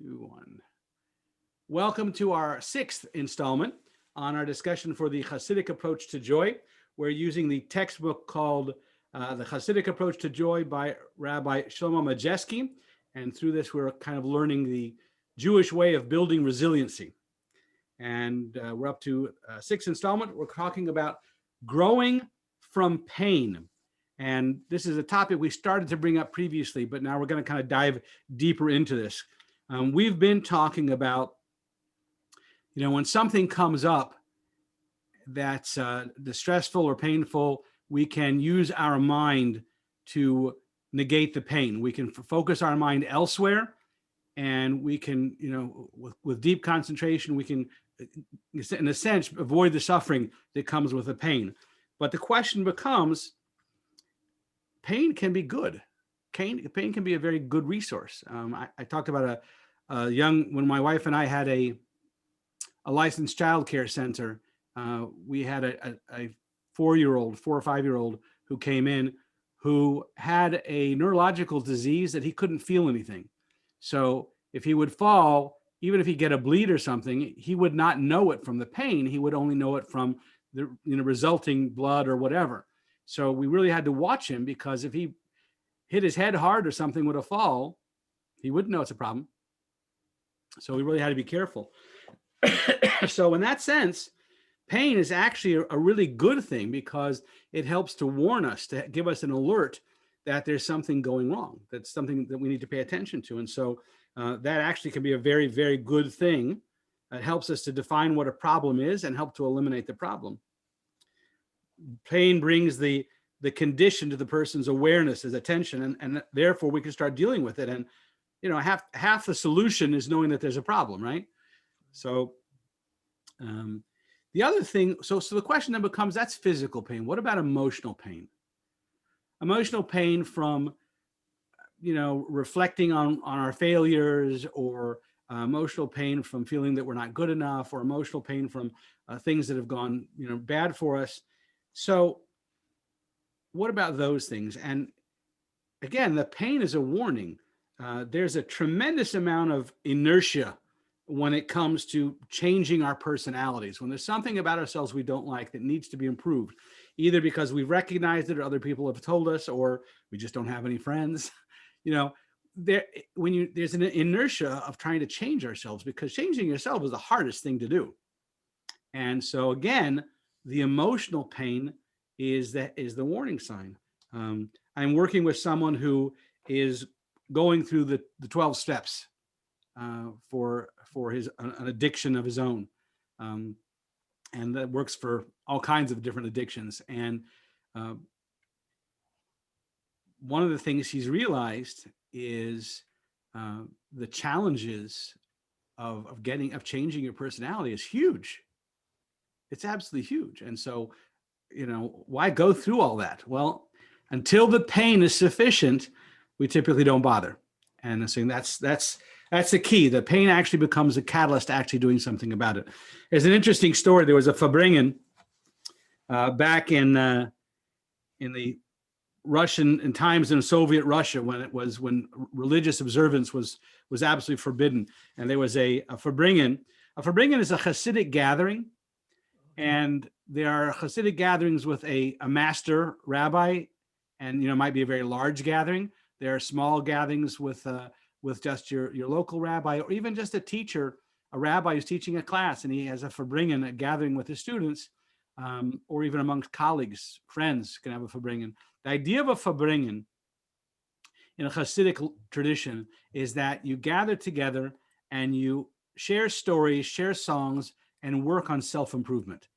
2, 1. Welcome to our 6th installment on our discussion for the Chassidic approach to joy. We're using the textbook called The Chassidic Approach to Joy by Rabbi Shlomo Majeski. And through this, we're kind of learning the Jewish way of building resiliency. And we're up to 6th installment. We're talking about growing from pain. And this is a topic we started to bring up previously, but now we're going to kind of dive deeper into this. We've been talking about, when something comes up that's distressful or painful, we can use our mind to negate the pain. We can focus our mind elsewhere, and we can, with deep concentration, we can, in a sense, avoid the suffering that comes with the pain. But the question becomes, pain can be good. Pain can be a very good resource. I talked about when my wife and I had a licensed child care center, we had a 4 or 5-year-old who came in who had a neurological disease that he couldn't feel anything. So if he would fall, even if he get a bleed or something, he would not know it from the pain. He would only know it from the resulting blood or whatever. So we really had to watch him, because if he hit his head hard or something with a fall, he wouldn't know it's a problem. So we really had to be careful. So in that sense, pain is actually a really good thing, because it helps to warn us, to give us an alert that there's something going wrong, that's something that we need to pay attention to. And so that actually can be a very, very good thing. It helps us to define what a problem is and help to eliminate the problem. Pain brings the condition to the person's awareness, his attention, and therefore we can start dealing with it. And half the solution is knowing that there's a problem, right? So the other thing, so the question then becomes, that's physical pain. What about emotional pain? Emotional pain from reflecting on our failures, or emotional pain from feeling that we're not good enough, or emotional pain from things that have gone bad for us. So what about those things? And again, the pain is a warning. There's a tremendous amount of inertia when it comes to changing our personalities. When there's something about ourselves we don't like that needs to be improved, either because we've recognized it or other people have told us, or we just don't have any friends, there's an inertia of trying to change ourselves, because changing yourself is the hardest thing to do. And so again, the emotional pain is the warning sign. I'm working with someone who is going through the 12 steps for an addiction of his own, and that works for all kinds of different addictions. And one of the things he's realized is the challenges of changing your personality is huge. It's absolutely huge. And so, why go through all that? Well, until the pain is sufficient, we typically don't bother. And I'm saying that's the key. The pain actually becomes a catalyst to actually doing something about it. There's an interesting story. There was a Fabringen back in the Russian times in Soviet Russia, when religious observance was absolutely forbidden. And there was a Fabringen. A Fabringen is a Chassidic gathering. And there are Chassidic gatherings with a master rabbi, and might be a very large gathering. There are small gatherings with just your local rabbi, or even just a teacher, a rabbi who's teaching a class, and he has a Fabringen, a gathering with his students, or even amongst colleagues, friends can have a Fabringen. The idea of a Fabringen in a Chassidic tradition is that you gather together and you share stories, share songs, and work on self-improvement.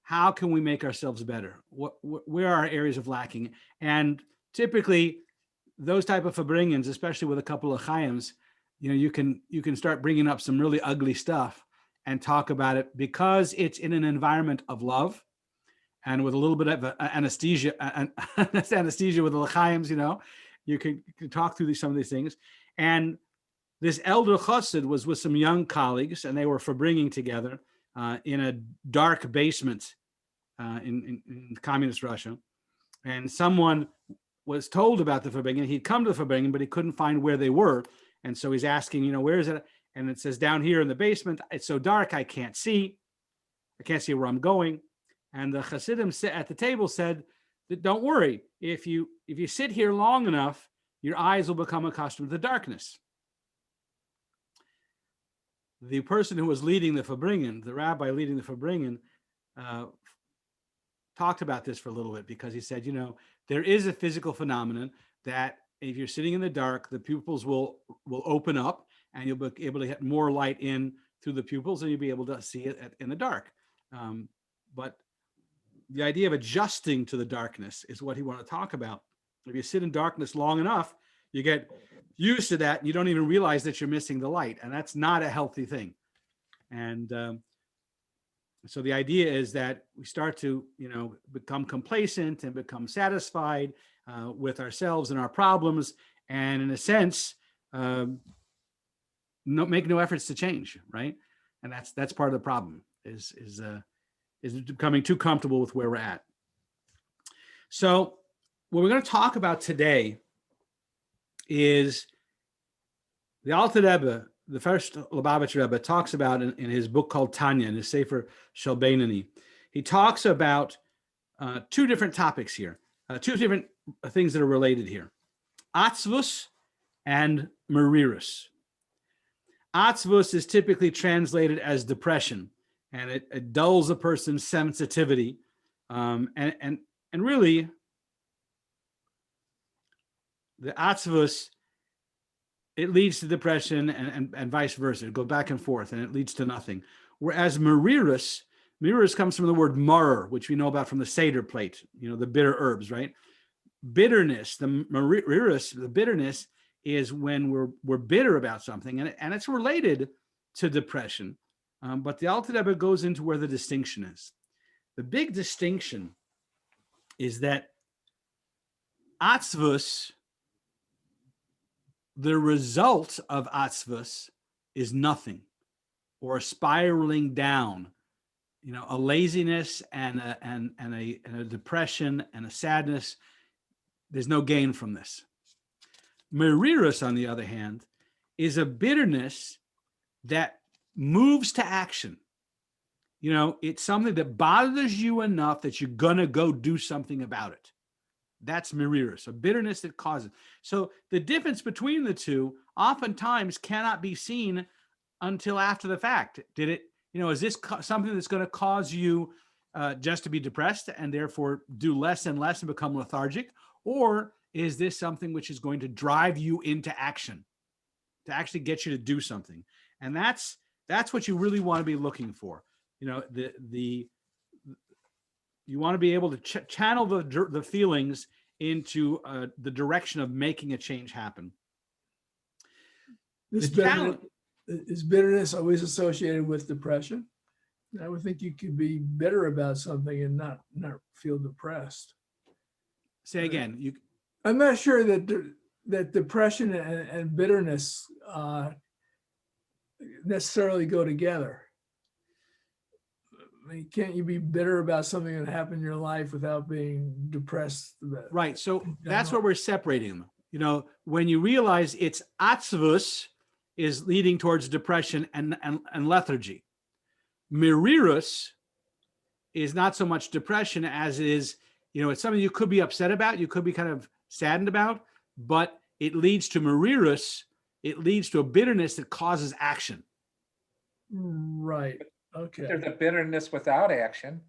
How can we make ourselves better? Where are our areas of lacking? And typically, those type of Fabringens, especially with a couple of chaims, you can start bringing up some really ugly stuff and talk about it, because it's in an environment of love and with a little bit of anesthesia with the l'chaims. You can talk through some of these things. And this elder chassid was with some young colleagues, and they were Fabringing together in a dark basement in communist Russia. And someone was told about the Fabringen. He'd come to the Fabringen, but he couldn't find where they were. And so he's asking, where is it? And it says down here in the basement. It's so dark, I can't see. I can't see where I'm going. And the Chassidim at the table said, don't worry. If you sit here long enough, your eyes will become accustomed to the darkness. The person who was leading the Fabringen, the rabbi leading the Fabringen, talked about this for a little bit, because he said, there is a physical phenomenon that if you're sitting in the dark, the pupils will open up and you'll be able to get more light in through the pupils and you'll be able to see it in the dark. But the idea of adjusting to the darkness is what he wanted to talk about. If you sit in darkness long enough, you get used to that and you don't even realize that you're missing the light. And that's not a healthy thing. And so the idea is that we start to, become complacent and become satisfied with ourselves and our problems. And in a sense, make no efforts to change, right? And that's part of the problem is becoming too comfortable with where we're at. So what we're going to talk about today is the Alter Rebbe, the first Lubavitcher Rebbe, talks about in his book called Tanya, in his Sefer Shel Beinani. He talks about two different topics here, two different things that are related here: atzvus and merirus. Atzvus is typically translated as depression, and it dulls a person's sensitivity, and really, the atzvus, it leads to depression and vice versa. It goes back and forth, and it leads to nothing. Whereas merirus comes from the word marer, which we know about from the Seder plate, the bitter herbs, right? Bitterness, the merirus, the bitterness is when we're bitter about something, and it's related to depression. But the Alter Rebbe goes into where the distinction is. The big distinction is that atzvus, the result of atzvus, is nothing, or a spiraling down, a laziness and a depression and a sadness. There's no gain from this. Merirus, on the other hand, is a bitterness that moves to action. It's something that bothers you enough that you're gonna go do something about it. That's merirus, a bitterness that causes. So the difference between the two oftentimes cannot be seen until after the fact. Did it, is this something that's going to cause you just to be depressed and therefore do less and less and become lethargic? Or is this something which is going to drive you into action, to actually get you to do something? And that's what you really want to be looking for. You want to be able to channel the feelings into the direction of making a change happen. Is bitterness always associated with depression? I would think you could be bitter about something and not feel depressed. Say again. I'm not sure that depression and bitterness necessarily go together. I mean, can't you be bitter about something that happened in your life without being depressed about it? Right. So that's what we're separating them. When you realize it's atzvus is leading towards depression and lethargy. Merirus is not so much depression as it is, it's something you could be upset about, you could be kind of saddened about, but it leads to merirus. It leads to a bitterness that causes action. Right. Okay. There's a bitterness without action.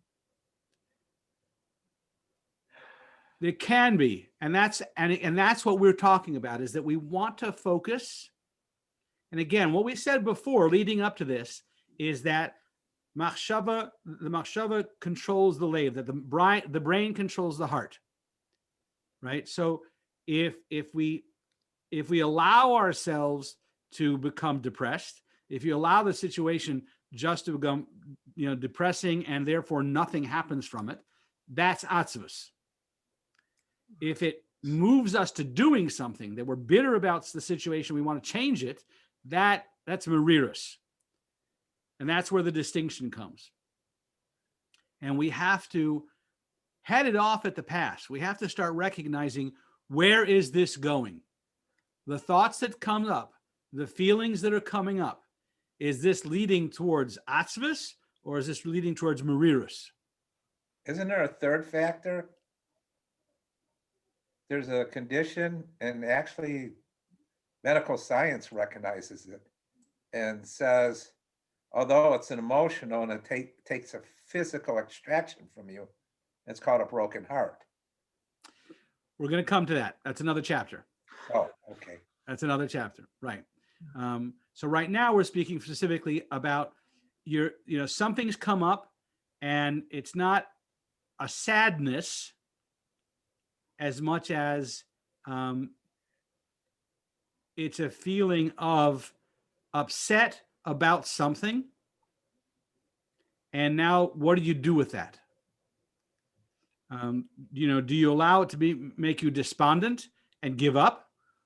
There can be, and that's what we're talking about, is that we want to focus. And again, what we said before, leading up to this, is that the machshava controls the lave, that the brain controls the heart, right? So if we allow ourselves to become depressed, if you allow the situation just to become, depressing, and therefore nothing happens from it, that's atzvus. If it moves us to doing something, that we're bitter about the situation, we want to change it, that's merirus. And that's where the distinction comes. And we have to head it off at the pass. We have to start recognizing, where is this going? The thoughts that come up, the feelings that are coming up, is this leading towards atzvus or is this leading towards merirus? Isn't there a third factor? There's a condition, and actually medical science recognizes it and says, although it's an emotional and it takes a physical extraction from you, it's called a broken heart. We're going to come to that. That's another chapter. Oh, okay. That's another chapter, right? So right now we're speaking specifically about something's come up, and it's not a sadness as much as it's a feeling of upset about something. And now what do you do with that? Do you allow it to make you despondent and give up?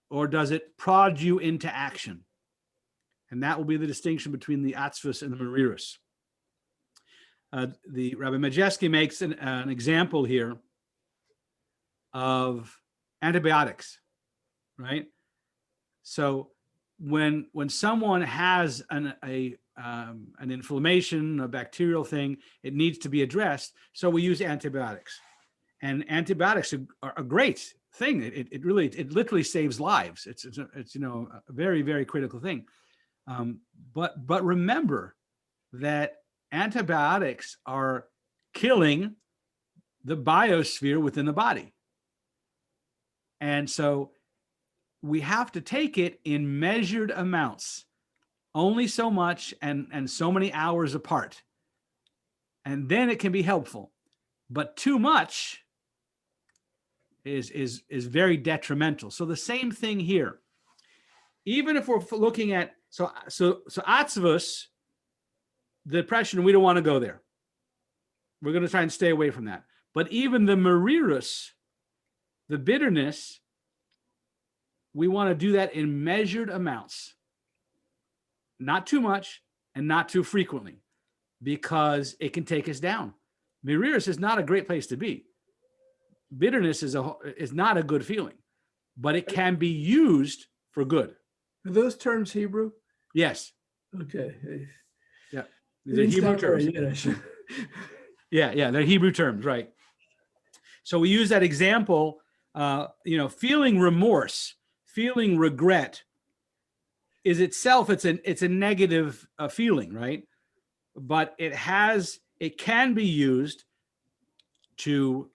Or does it prod you into action? And that will be the distinction between the atzvus and the merirus. The Rabbi Majeski makes an example here of antibiotics, right? So when someone has an inflammation, a bacterial thing, it needs to be addressed. So we use antibiotics, and antibiotics are a great thing. It literally saves lives. It's a very, very critical thing. But remember that antibiotics are killing the biosphere within the body. And so we have to take it in measured amounts, only so much and so many hours apart. And then it can be helpful. But too much is very detrimental. So the same thing here. Even if we're looking at so atzvus, the depression, we don't want to go there. We're going to try and stay away from that. But even the merirus, the bitterness, we want to do that in measured amounts, not too much and not too frequently, because it can take us down. Merirus is not a great place to be. Bitterness is not a good feeling, but it can be used for good. Are those terms Hebrew? Yes. Okay. Yeah. These are Hebrew terms. Yiddish. Yeah, they're Hebrew terms, right? So we use that example, feeling remorse, feeling regret is itself, it's a negative feeling, right? But it can be used to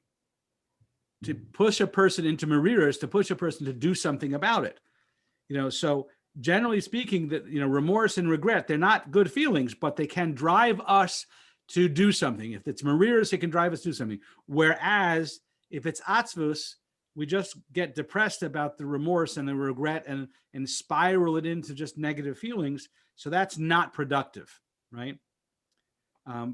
push a person into merirus, to push a person to do something about it. So generally speaking, that remorse and regret, they're not good feelings, but they can drive us to do something. If it's merirus, it can drive us to do something. Whereas if it's atzvus, we just get depressed about the remorse and the regret and spiral it into just negative feelings. So that's not productive, right?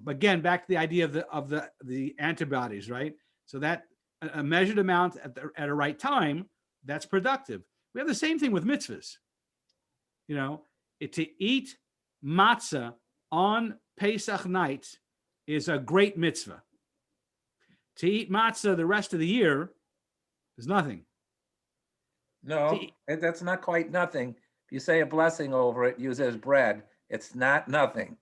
Again, back to the idea of the antibodies, right? So that a measured amount at a right time, that's productive. We have the same thing with mitzvahs. To eat matzah on Pesach night is a great mitzvah. To eat matzah the rest of the year is nothing. No, that's not quite nothing. If you say a blessing over it, use it as bread, it's not nothing.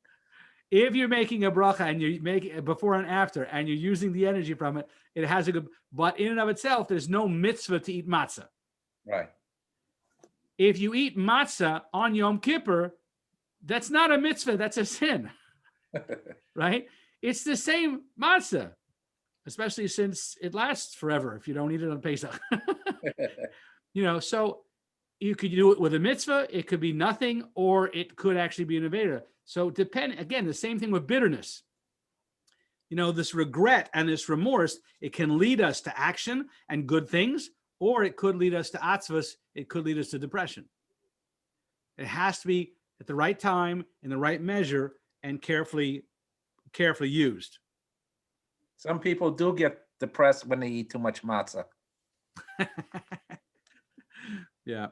If you're making a bracha and you're making it before and after, and you're using the energy from it, it has a good, but in and of itself, there's no mitzvah to eat matzah. Right. If you eat matzah on Yom Kippur, that's not a mitzvah, that's a sin, right? It's the same matzah, especially since it lasts forever if you don't eat it on Pesach. So you could do it with a mitzvah, it could be nothing, or it could actually be an aveda. So again, the same thing with bitterness. This regret and this remorse, it can lead us to action and good things, or it could lead us to atzvus, it could lead us to depression. It has to be at the right time, in the right measure, and carefully used. Some people do get depressed when they eat too much matzah. Yeah.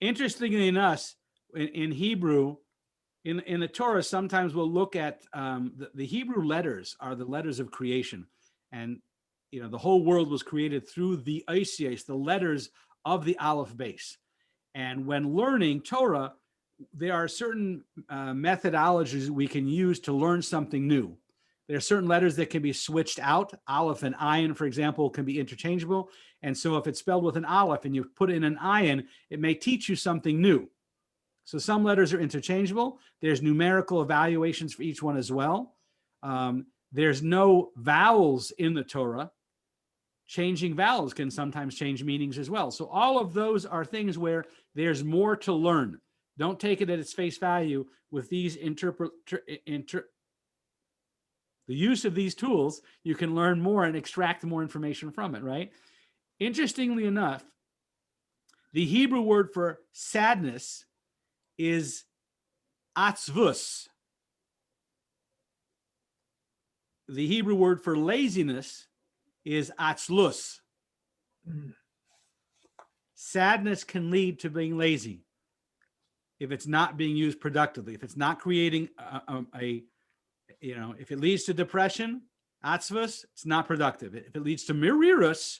Interestingly enough, in Hebrew, in the Torah, sometimes we'll look at the Hebrew letters are the letters of creation. And, the whole world was created through the Oisios, the letters of the Aleph base. And when learning Torah, there are certain methodologies we can use to learn something new. There are certain letters that can be switched out. Aleph and ayin, for example, can be interchangeable. And so if it's spelled with an aleph and you put in an ayin, it may teach you something new. So some letters are interchangeable. There's numerical evaluations for each one as well. There's no vowels in the Torah. Changing vowels can sometimes change meanings as well. So all of those are things where there's more to learn. Don't take it at its face value. With these the use of these tools, you can learn more and extract more information from it, right? Interestingly enough, the Hebrew word for sadness is atzvus. The Hebrew word for laziness is atzlus. Sadness can lead to being lazy if it's not being used productively, if it's not creating if it leads to depression, atzvus, it's not productive. If it leads to mirirus,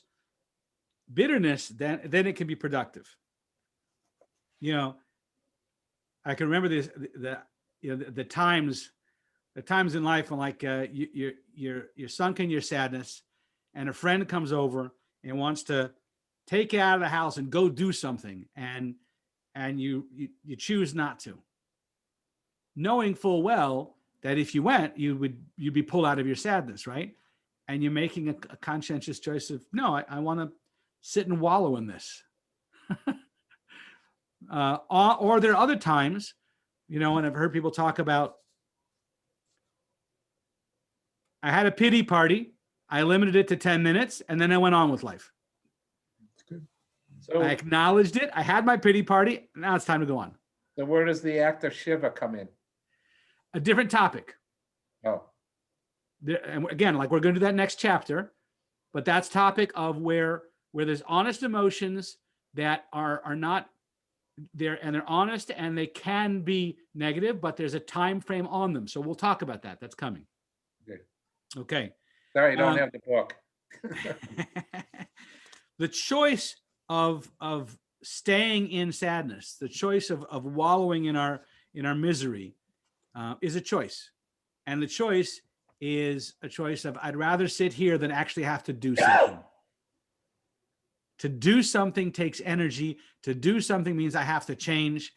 bitterness, then it can be productive. I can remember the times in life when like you're sunk in your sadness, and a friend comes over and wants to take you out of the house and go do something, and you choose not to, knowing full well that if you went, you'd be pulled out of your sadness, right? And you're making a conscientious choice of, no, I want to sit and wallow in this. Or there are other times, and I've heard people talk about, I had a pity party, I limited it to 10 minutes, and then I went on with life. That's good. So, I acknowledged it. I had my pity party. Now it's time to go on. so where does the act of Shiva come in? A different topic. Oh, And again, like we're going to do that next chapter, but that's topic of where there's honest emotions that are not there, and they're honest and they can be negative, but there's a time frame on them. So we'll talk about that. That's coming. Okay. sorry, I don't have the book. The choice of staying in sadness, the choice of wallowing in our misery, is a choice, and the choice is a choice of, I'd rather sit here than actually have to do something. To do something takes energy. To do something means I have to change,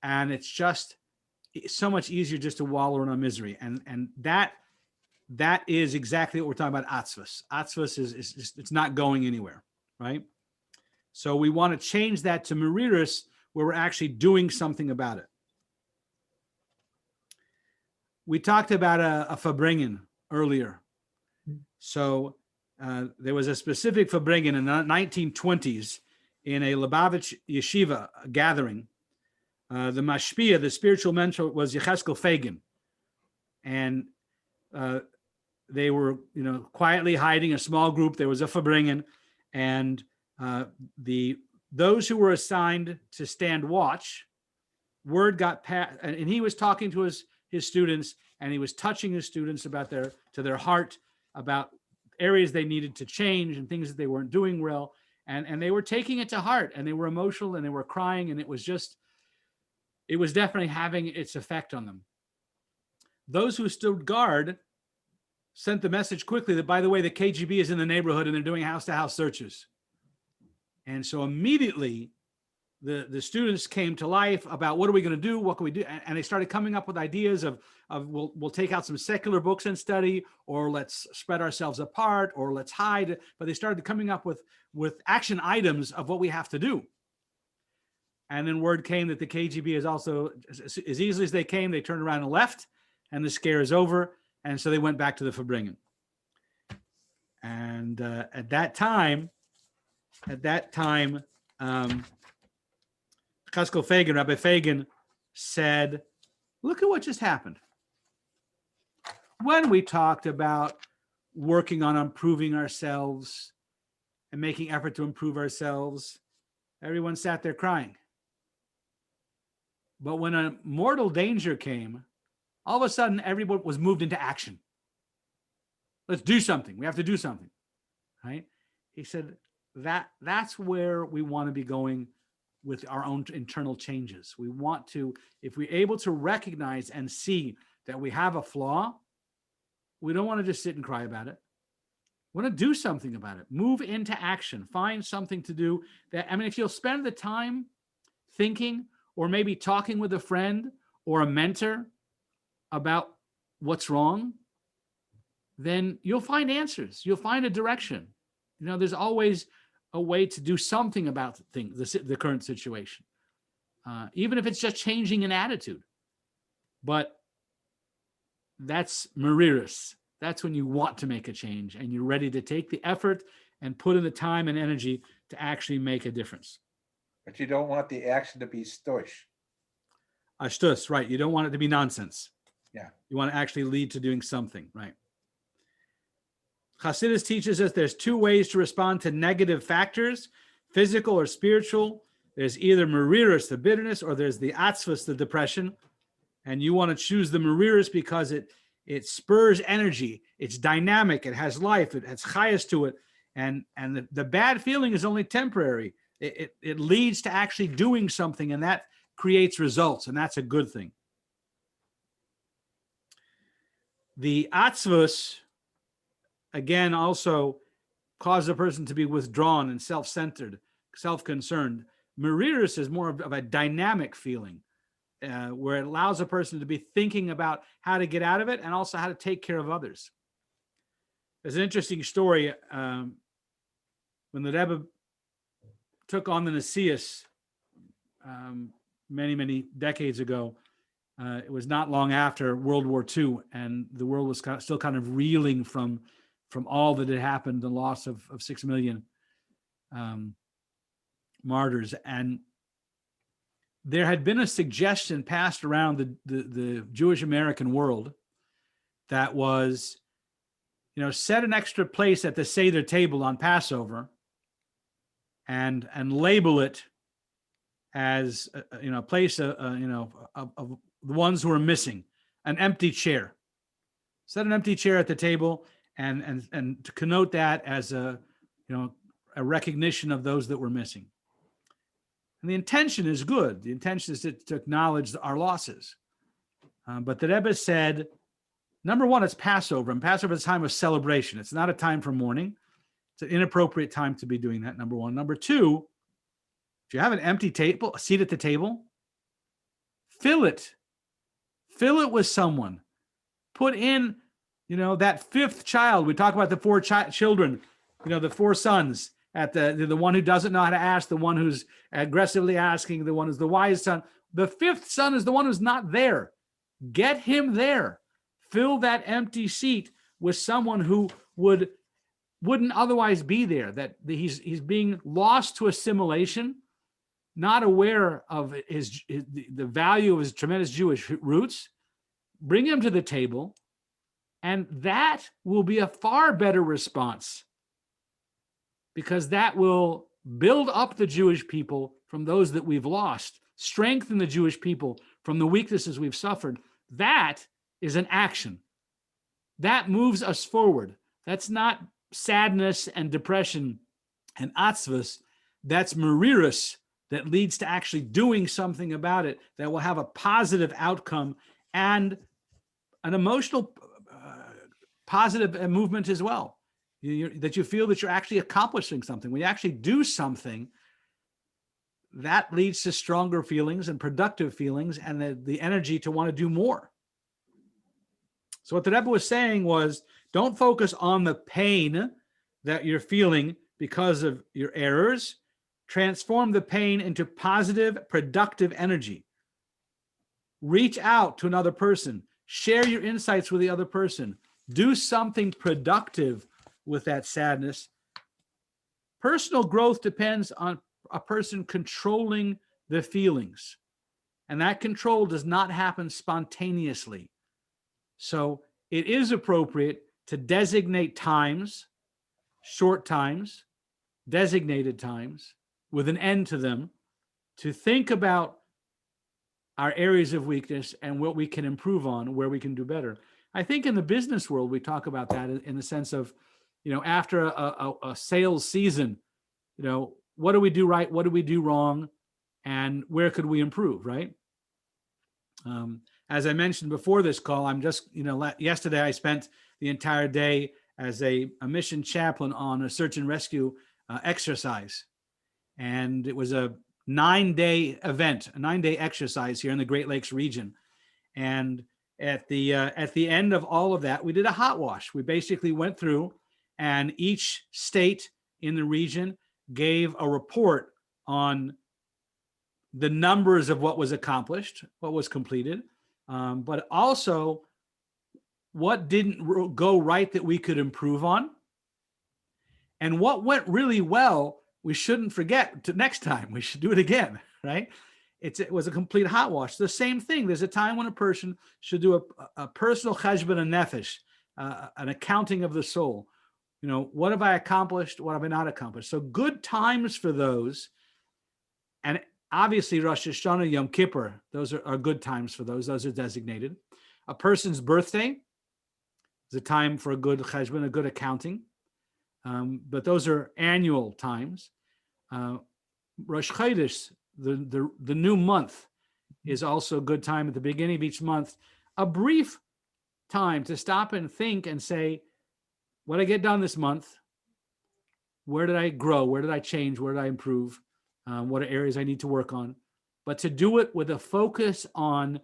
and it's just so much easier just to wallow in our misery, and that is exactly what we're talking about. Atzvus. Atzvus is just, it's not going anywhere, right? So we want to change that to merirus, where we're actually doing something about it. We talked about a Fabringen earlier. So there was a specific Fabringen in the 1920s in a Lubavitch yeshiva gathering. The mashpia, the spiritual mentor, was Yecheskel Fagin, and they were, quietly hiding, a small group. There was a Fabringen, and those who were assigned to stand watch, word got passed, and he was talking to his students, and he was touching his students about their heart, about areas they needed to change and things that they weren't doing well, and they were taking it to heart, and they were emotional, and they were crying, and it was definitely having its effect on them. Those who stood guard sent the message quickly that, by the way, the KGB is in the neighborhood and they're doing house-to-house searches. And so immediately the students came to life about, what are we going to do? What can we do? And they started coming up with ideas of we'll take out some secular books and study, or let's spread ourselves apart, or let's hide. But they started coming up with action items of what we have to do. And then word came that the KGB is also, as easily as they came, they turned around and left, and the scare is over. And so they went back to the Fabringen. And at that time, Chassidic Fagin, Rabbi Fagin, said, look at what just happened. When we talked about working on improving ourselves and making effort to improve ourselves, everyone sat there crying. But when a mortal danger came, all of a sudden, everyone was moved into action. Let's do something. We have to do something, right? He said that's where we want to be going with our own internal changes. We want to, if we're able to recognize and see that we have a flaw, we don't want to just sit and cry about it. We want to do something about it. Move into action. Find something to do. That, I mean, if you'll spend the time thinking, or maybe talking with a friend or a mentor about what's wrong, then you'll find answers. You'll find a direction. You know, there's always a way to do something about the current situation, even if it's just changing an attitude. But that's mariris. That's when you want to make a change and you're ready to take the effort and put in the time and energy to actually make a difference. But you don't want the action to be stush. Ashtus, right. You don't want it to be nonsense. Yeah. You want to actually lead to doing something, right? Chassidus teaches us there's two ways to respond to negative factors, physical or spiritual. There's either mariris, the bitterness, or there's the atzvus, the depression. And you want to choose the mariris because it spurs energy. It's dynamic. It has life. It has chayas to it. And the bad feeling is only temporary. It leads to actually doing something, and that creates results, and that's a good thing. The atzvus, again, also causes a person to be withdrawn and self-centered, self-concerned. Mariris is more of a dynamic feeling, where it allows a person to be thinking about how to get out of it and also how to take care of others. There's an interesting story. When the Rebbe took on the Nesius many, many decades ago, it was not long after World War II, and the world was still kind of reeling from all that had happened, the loss of 6 million martyrs. And there had been a suggestion passed around the Jewish American world that was, set an extra place at the Seder table on Passover and label it as a place of the ones who are missing, an empty chair. Set an empty chair at the table and to connote that as a recognition of those that were missing. And the intention is good. The intention is to acknowledge our losses. But the Rebbe said, number one, it's Passover, and Passover is a time of celebration. It's not a time for mourning. It's an inappropriate time to be doing that, number one. Number two, if you have an empty table, a seat at the table, fill it. Fill it with someone. Put in, that fifth child. We talk about the four children, the four sons. At the one who doesn't know how to ask, the one who's aggressively asking, the one who's the wise son. The fifth son is the one who's not there. Get him there. Fill that empty seat with someone who wouldn't otherwise be there. That he's being lost to assimilation, not aware of the value of his tremendous Jewish roots. Bring him to the table, and that will be a far better response, because that will build up the Jewish people from those that we've lost, strengthen the Jewish people from the weaknesses we've suffered. That is an action. That moves us forward. That's not sadness and depression and atzvus. That's mariris that leads to actually doing something about it that will have a positive outcome and an emotional positive movement as well. That you feel that you're actually accomplishing something. When you actually do something, that leads to stronger feelings and productive feelings and the energy to want to do more. So what the Rebbe was saying was, don't focus on the pain that you're feeling because of your errors. Transform the pain into positive, productive energy. Reach out to another person. Share your insights with the other person. Do something productive with that sadness. Personal growth depends on a person controlling the feelings, and that control does not happen spontaneously. So it is appropriate to designate times, short times, designated times with an end to them, to think about our areas of weakness and what we can improve on, where we can do better. I think in the business world, we talk about that in the sense of, after a sales season, what do we do right? What do we do wrong? and where could we improve, right? As I mentioned before this call, I'm just, yesterday I spent the entire day as a mission chaplain on a search and rescue exercise. And it was a 9-day event, a 9-day exercise here in the Great Lakes region. And at the end of all of that, we did a hot wash. We basically went through, and each state in the region gave a report on the numbers of what was accomplished, what was completed, but also what didn't go right that we could improve on. And what went really well, we shouldn't forget to next time. We should do it again, right? It was a complete hot wash. The same thing. There's a time when a person should do a personal cheshbon nefesh, an accounting of the soul. What have I accomplished? What have I not accomplished? So good times for those. And obviously Rosh Hashanah, Yom Kippur, those are good times for those. Those are designated. A person's birthday is a time for a good cheshbon, a good accounting. But those are annual times. Rosh Chodesh, the new month, is also a good time at the beginning of each month. A brief time to stop and think and say, what did I get done this month? Where did I grow? Where did I change? Where did I improve? What are areas I need to work on? But to do it with a focus on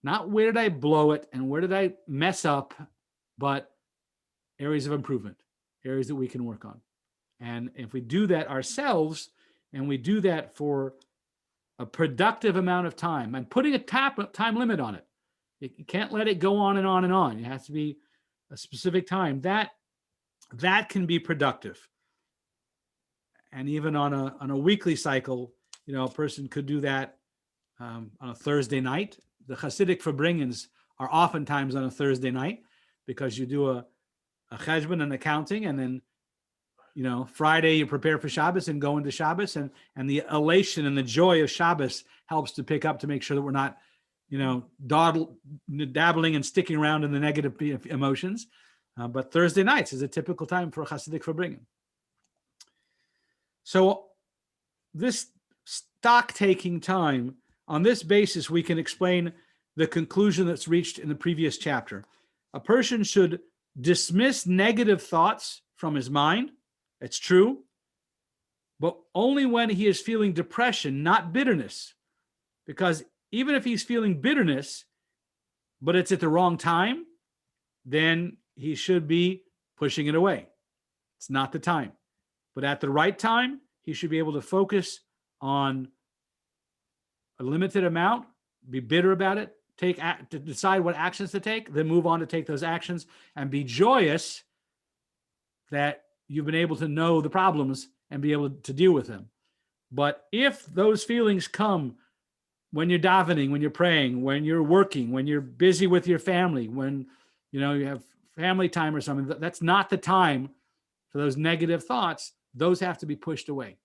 not where did I blow it and where did I mess up, but areas of improvement, areas that we can work on. And if we do that ourselves, and we do that for a productive amount of time, and putting a time limit on it, you can't let it go on and on and on. It has to be a specific time. That can be productive. And even on a weekly cycle, a person could do that on a Thursday night. The Chassidic Verbringens are oftentimes on a Thursday night, because you do a cheshbon, an accounting, and then Friday you prepare for Shabbos and go into Shabbos, and the elation and the joy of Shabbos helps to pick up, to make sure that we're not dabbling and sticking around in the negative emotions. But Thursday nights is a typical time for a Chassidic Verbringen. So this stock-taking time, on this basis, we can explain the conclusion that's reached in the previous chapter. A person should dismiss negative thoughts from his mind. It's true, but only when he is feeling depression, not bitterness. Because even if he's feeling bitterness, but it's at the wrong time, then he should be pushing it away. It's not the time. But at the right time, he should be able to focus on a limited amount, be bitter about it, to decide what actions to take, then move on to take those actions, and be joyous that you've been able to know the problems and be able to deal with them. But if those feelings come when you're davening, when you're praying, when you're working, when you're busy with your family, when you have family time or something, that's not the time for those negative thoughts. Those have to be pushed away.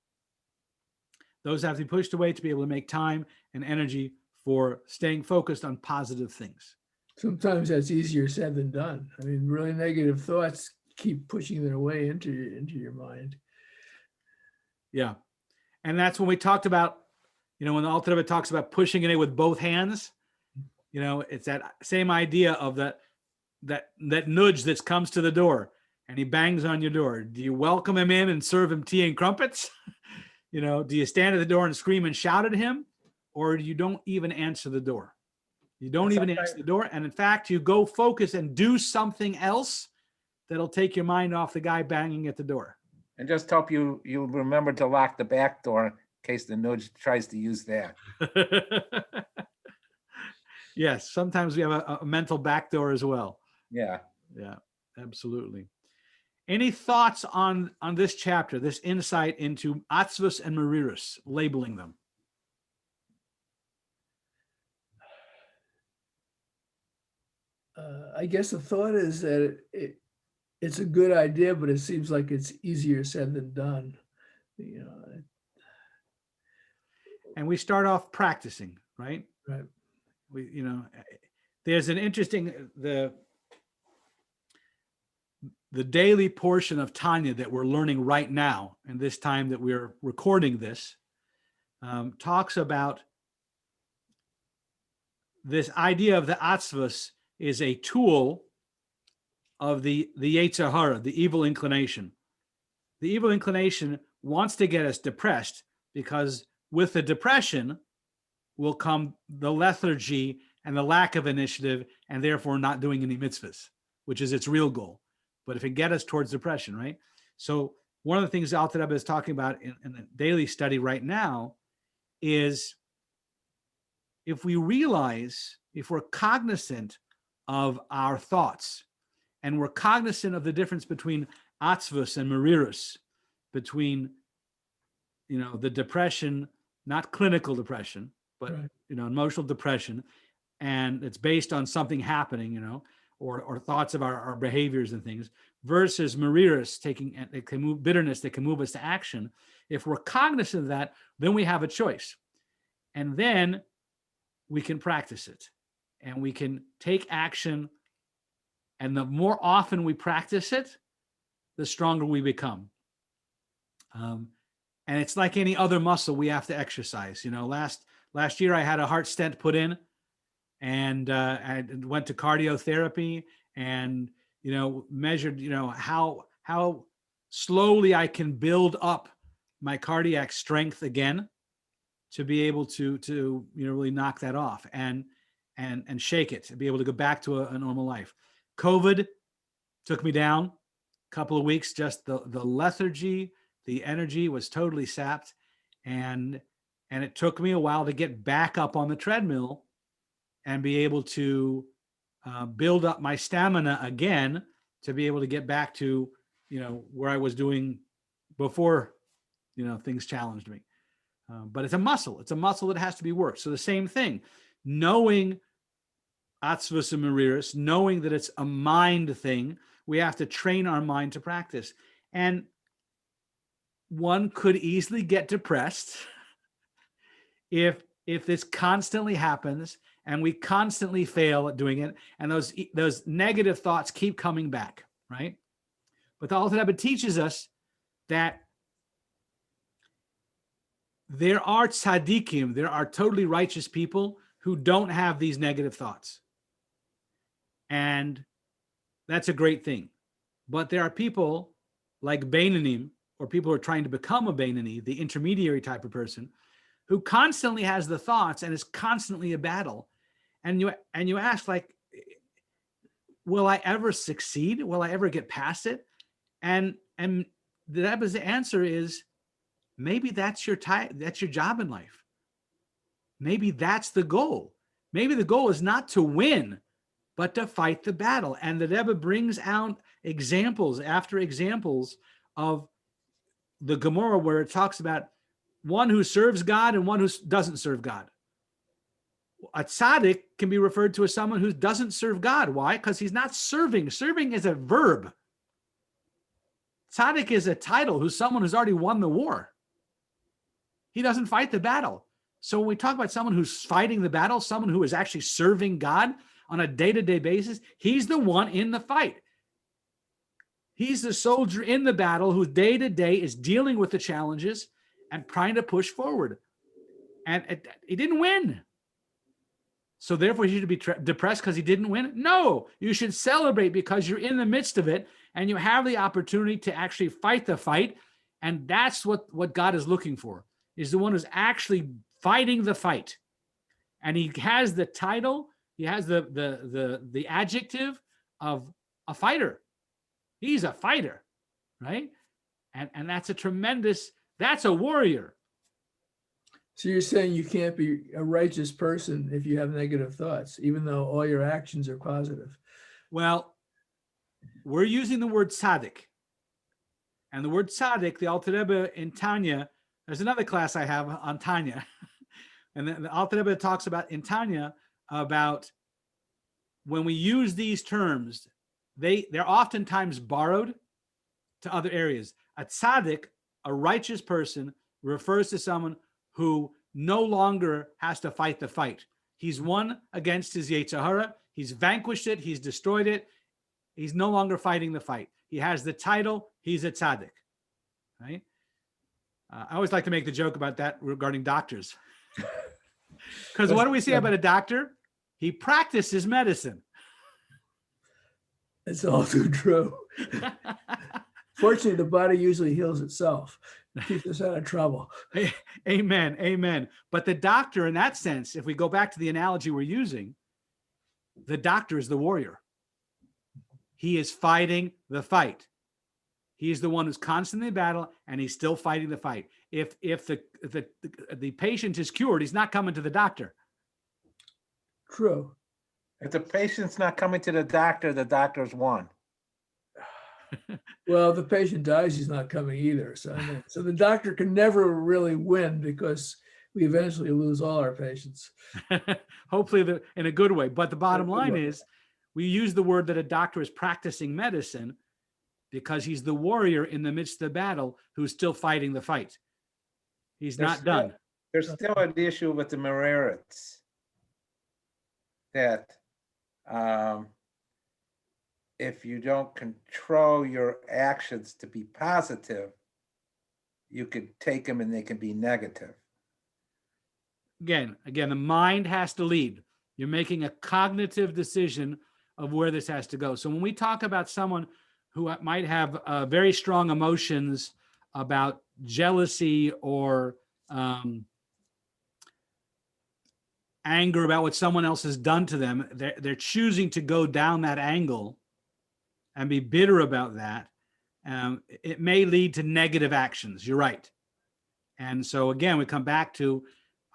Those have to be pushed away to be able to make time and energy for staying focused on positive things. Sometimes that's easier said than done. I mean, really negative thoughts keep pushing their way into your mind. Yeah. And that's when we talked about, when the Alter Rebbe talks about pushing it with both hands, it's that same idea of that nudge that comes to the door, and he bangs on your door. Do you welcome him in and serve him tea and crumpets? Do you stand at the door and scream and shout at him, or you don't even answer the door? You don't even answer the door. And in fact, you go focus and do something else that'll take your mind off the guy banging at the door. And just hope you remember to lock the back door in case the nudge tries to use that. Yes, sometimes we have a mental back door as well. Yeah. Yeah, absolutely. Any thoughts on this chapter, this insight into atzvus and merirus, labeling them? I guess the thought is that it's a good idea, but it seems like it's easier said than done. And we start off practicing, right? Right. There's an interesting, the daily portion of Tanya that we're learning right now, and this time that we're recording this, talks about this idea of the atzvus is a tool of the Yetzer Hara, the evil inclination. The evil inclination wants to get us depressed because with the depression will come the lethargy and the lack of initiative and therefore not doing any mitzvahs, which is its real goal. But if it gets us towards depression, right? So one of the things Alter Rebbe is talking about in the daily study right now is if we realize, if we're cognizant of our thoughts and we're cognizant of the difference between atzvus and merirus, between, the depression, not clinical depression, but, Right. Emotional depression, and it's based on something happening, or thoughts of our behaviors and things, versus merirus, bitterness that can move us to action. If we're cognizant of that, then we have a choice. And then we can practice it and we can take action. And the more often we practice it, the stronger we become. And it's like any other muscle we have to exercise. Last year I had a heart stent put in, and I went to cardiotherapy and, measured, how slowly I can build up my cardiac strength again to be able to really knock that off and shake it, to be able to go back to a normal life. COVID took me down a couple of weeks. Just the lethargy, the energy was totally sapped, and it took me a while to get back up on the treadmill and be able to build up my stamina again to be able to get back to where I was doing before things challenged me. But it's a muscle. It's a muscle that has to be worked. So the same thing, knowing atzvus and merirus, knowing that it's a mind thing, we have to train our mind to practice. And one could easily get depressed if this constantly happens and we constantly fail at doing it, and those negative thoughts keep coming back, right? But the Alter Rebbe teaches us that there are tzaddikim, there are totally righteous people who don't have these negative thoughts. And that's a great thing. But there are people like Beinanim, or people who are trying to become a Beinani, the intermediary type of person, who constantly has the thoughts and is constantly a battle. And you ask, like, will I ever succeed? Will I ever get past it? And the Rebbe's answer is, maybe that's your job in life. Maybe that's the goal. Maybe the goal is not to win, but to fight the battle. And the Rebbe brings out examples after examples of the Gemara where it talks about one who serves God and one who doesn't serve God. A tzaddik can be referred to as someone who doesn't serve God. Why? Because he's not serving. Serving is a verb. Tzaddik is a title, who's someone who's already won the war. He doesn't fight the battle. So when we talk about someone who's fighting the battle, someone who is actually serving God on a day-to-day basis, he's the one in the fight. He's the soldier in the battle who day to day is dealing with the challenges and trying to push forward. And he didn't win. So therefore, you should be depressed because he didn't win? No, you should celebrate because you're in the midst of it and you have the opportunity to actually fight the fight. And that's what God is looking for, is the one who's actually fighting the fight. And he has the title, he has the adjective of a fighter. He's a fighter, right? And that's that's a warrior. So you're saying you can't be a righteous person if you have negative thoughts, even though all your actions are positive. Well, we're using the word tzaddik. And the word tzaddik, the Alter Rebbe in Tanya, there's another class I have on Tanya. And the Alter Rebbe talks about in Tanya about when we use these terms, they're oftentimes borrowed to other areas. A tzaddik, a righteous person, refers to someone who no longer has to fight the fight. He's won against his Yetzer Hara. He's vanquished it. He's destroyed it. He's no longer fighting the fight. He has the title. He's a tzaddik, right? I always like to make the joke about that regarding doctors. Because what do we say about a doctor? He practices medicine. It's all too true. Fortunately, the body usually heals itself. Keeps us out of trouble. Amen. Amen. But the doctor, in that sense, if we go back to the analogy we're using, the doctor is the warrior. He is fighting the fight. He's the one who's constantly in battle, and he's still fighting the fight. If the patient is cured, he's not coming to the doctor. True. If the patient's not coming to the doctor's won. Well, the patient dies, he's not coming either. So the doctor can never really win because we eventually lose all our patients. Hopefully in a good way. But the bottom line is, we use the word that a doctor is practicing medicine because he's the warrior in the midst of the battle who's still fighting the fight. He's not done. There's still an issue with the Marerites that if you don't control your actions to be positive, you could take them and they can be negative. Again, the mind has to lead. You're making a cognitive decision of where this has to go. So when we talk about someone who might have very strong emotions about jealousy or anger about what someone else has done to them, they're choosing to go down that angle and be bitter about that. It may lead to negative actions. You're right. And so again, we come back to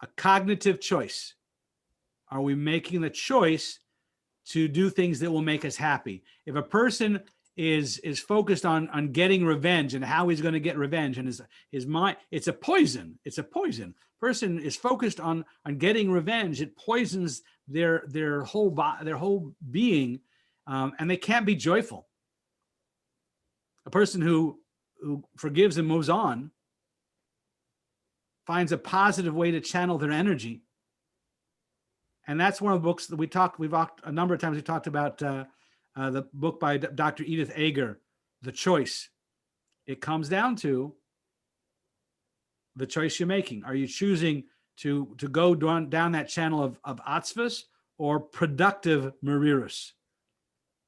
a cognitive choice. Are we making the choice to do things that will make us happy? If a person is focused on getting revenge and how he's going to get revenge, and his mind, it's a poison. It's a poison. Person is focused on getting revenge. It poisons their whole being, and they can't be joyful. A person who forgives and moves on finds a positive way to channel their energy. And that's one of the books that we've talked a number of times. We talked about the book by Dr. Edith Eger, The Choice. It comes down to the choice you're making. Are you choosing to go down that channel of atzvus or productive merirus?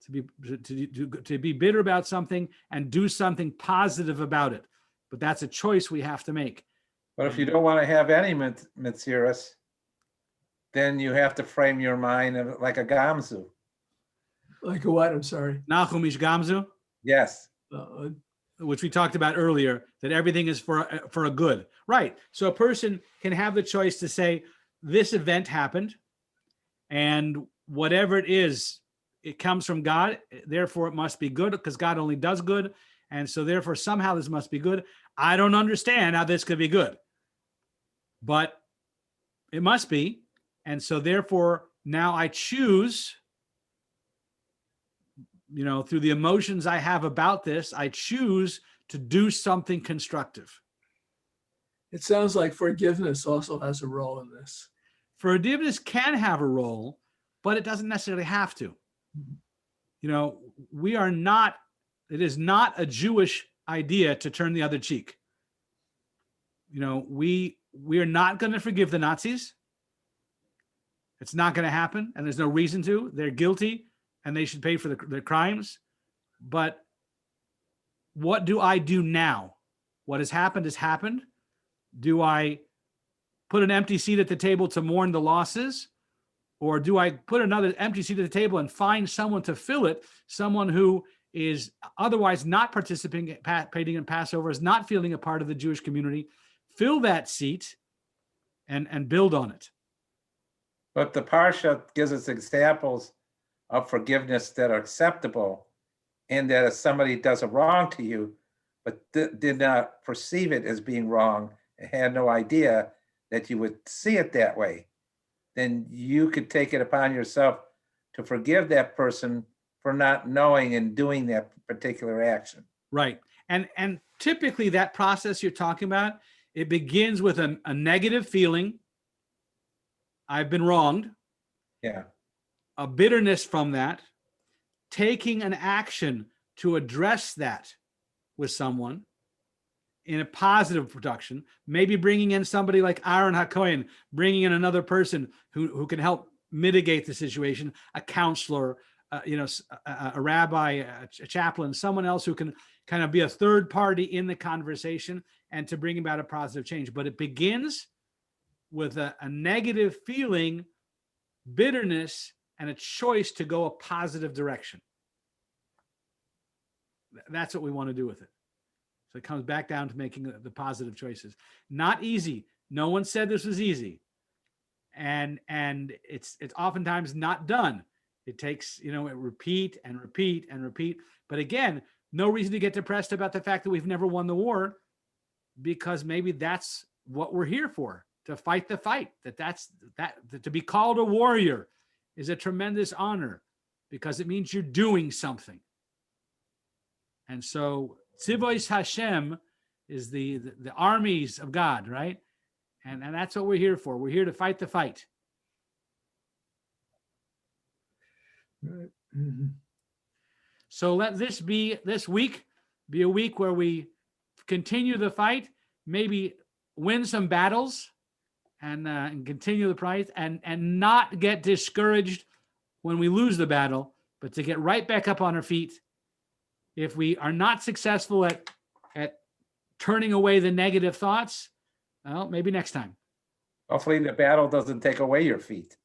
To be bitter about something and do something positive about it. But that's a choice we have to make. But if you don't want to have any Mitziris, then you have to frame your mind like a Gamzu. Like a what? I'm sorry. Nachum ish Gamzu? Yes. Which we talked about earlier, that everything is for a good. Right. So a person can have the choice to say, this event happened, and whatever it is, it comes from God, therefore it must be good, because God only does good. And so therefore somehow this must be good. I don't understand how this could be good, but it must be. And so therefore now I choose, through the emotions I have about this, I choose to do something constructive. It sounds like forgiveness also has a role in this. Forgiveness can have a role, but it doesn't necessarily have to. It is not a Jewish idea to turn the other cheek. We are not going to forgive the Nazis. It's not going to happen, and there's no reason to. They're guilty, and they should pay for their crimes. But what do I do now? What has happened has happened. Do I put an empty seat at the table to mourn the losses? Or do I put another empty seat at the table and find someone to fill it, someone who is otherwise not participating in Passover, is not feeling a part of the Jewish community, fill that seat and build on it? But the Parsha gives us examples of forgiveness that are acceptable, and that if somebody does a wrong to you, but did not perceive it as being wrong and had no idea that you would see it that way, then you could take it upon yourself to forgive that person for not knowing and doing that particular action. Right. And typically that process you're talking about, it begins with a negative feeling. I've been wronged. Yeah. A bitterness from that, taking an action to address that with someone, in a positive production, maybe bringing in somebody like Aaron HaKohen, bringing in another person who can help mitigate the situation, a counselor, a rabbi, a chaplain, someone else who can kind of be a third party in the conversation and to bring about a positive change. But it begins with a negative feeling, bitterness, and a choice to go a positive direction. That's what we want to do with it. So it comes back down to making the positive choices. Not easy. No one said this was easy. And it's oftentimes not done. It takes, repeat and repeat and repeat. But again, no reason to get depressed about the fact that we've never won the war, because maybe that's what we're here for, to fight the fight. That to be called a warrior is a tremendous honor, because it means you're doing something. And so Tzivois Hashem is the armies of God, right? And that's what we're here for. We're here to fight the fight. Right. Mm-hmm. So let this week be a week where we continue the fight, maybe win some battles, and continue the fight, and not get discouraged when we lose the battle, but to get right back up on our feet. If we are not successful at turning away the negative thoughts, well, maybe next time. Hopefully the battle doesn't take away your feet.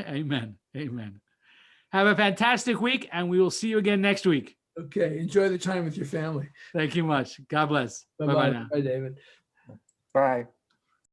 Amen. Amen. Have a fantastic week, and we will see you again next week. Okay. Enjoy the time with your family. Thank you much. God bless. Bye-bye. Bye-bye now. Bye, David. Bye.